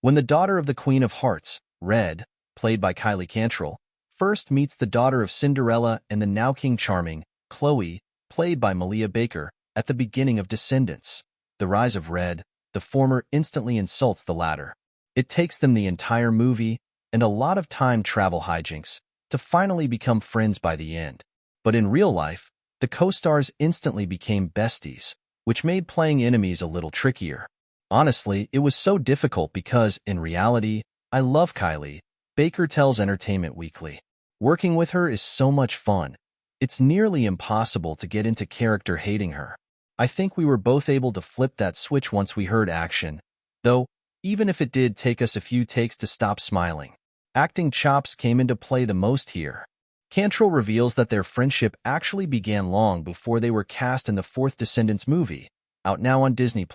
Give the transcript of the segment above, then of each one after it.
When the daughter of the Queen of Hearts, Red, played by Kylie Cantrall, first meets the daughter of Cinderella and the now King Charming, Chloe, played by Malia Ba, at the beginning of Descendants, The Rise of Red, the former instantly insults the latter. It takes them the entire movie and a lot of time travel hijinks to finally become friends by the end. But in real life, the co-stars instantly became besties, which made playing enemies a little trickier. Honestly, it was so difficult because, in reality, I love Kylie, Ba tells Entertainment Weekly. Working with her is so much fun. It's nearly impossible to get into character hating her. I think we were both able to flip that switch once we heard action, though, even if it did take us a few takes to stop smiling. Acting chops came into play the most here. Cantrall reveals that their friendship actually began long before they were cast in the fourth Descendants movie, out now on Disney+.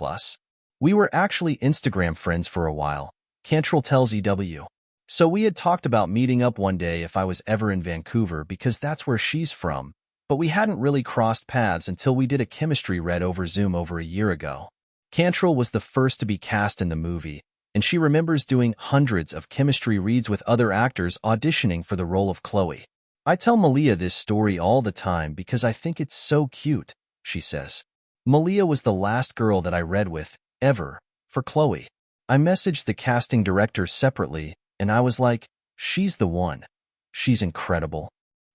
We were actually Instagram friends for a while, Cantrall tells EW. So we had talked about meeting up one day if I was ever in Vancouver because that's where she's from, but we hadn't really crossed paths until we did a chemistry read over Zoom over a year ago. Cantrall was the first to be cast in the movie, and she remembers doing hundreds of chemistry reads with other actors auditioning for the role of Chloe. I tell Malia this story all the time because I think it's so cute, she says. Malia was the last girl that I read with, ever, for Chloe. I messaged the casting director separately, and I was like, she's the one. She's incredible.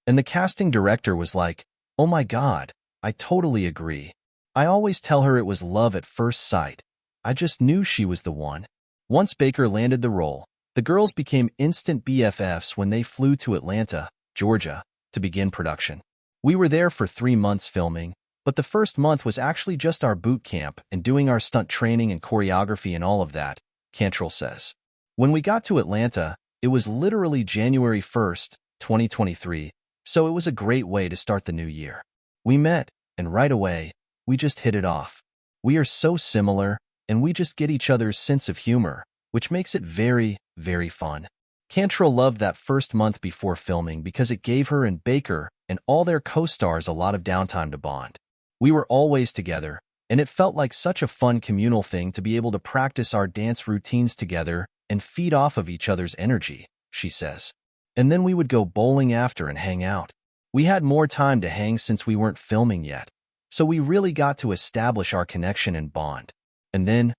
And the casting director was like, oh my God, I totally agree. I always tell her it was love at first sight. I just knew she was the one. Once Ba landed the role, the girls became instant BFFs when they flew to Atlanta, Georgia, to begin production. We were there for 3 months filming, but the first month was actually just our boot camp and doing our stunt training and choreography and all of that, Cantrall says. When we got to Atlanta, it was literally January 1st, 2023, so it was a great way to start the new year. We met, and right away, we just hit it off. We are so similar, and we just get each other's sense of humor, which makes it very, very fun. Cantrall loved that first month before filming because it gave her and Ba and all their co-stars a lot of downtime to bond. We were always together, and it felt like such a fun communal thing to be able to practice our dance routines together and feed off of each other's energy, she says. And then we would go bowling after and hang out. We had more time to hang since we weren't filming yet, so we really got to establish our connection and bond. And then,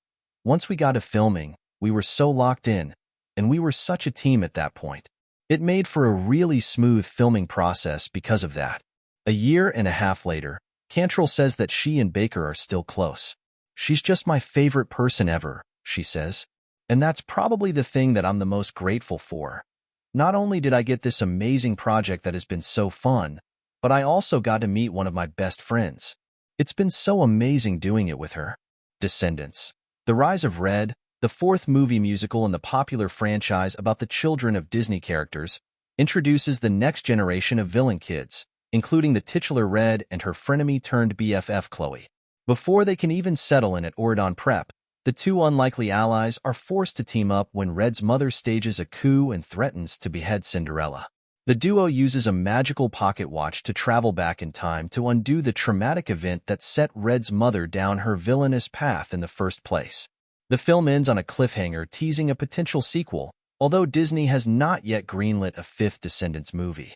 once we got to filming, we were so locked in, and we were such a team at that point. It made for a really smooth filming process because of that. A year and a half later, Cantrall says that she and Ba are still close. She's just my favorite person ever, she says. And that's probably the thing that I'm the most grateful for. Not only did I get this amazing project that has been so fun, but I also got to meet one of my best friends. It's been so amazing doing it with her. Descendants. The Rise of Red, the fourth movie musical in the popular franchise about the children of Disney characters, introduces the next generation of villain kids, including the titular Red and her frenemy-turned-BFF Chloe. Before they can even settle in at Oridon Prep, the two unlikely allies are forced to team up when Red's mother stages a coup and threatens to behead Cinderella. The duo uses a magical pocket watch to travel back in time to undo the traumatic event that set Red's mother down her villainous path in the first place. The film ends on a cliffhanger teasing a potential sequel, although Disney has not yet greenlit a fifth Descendants movie.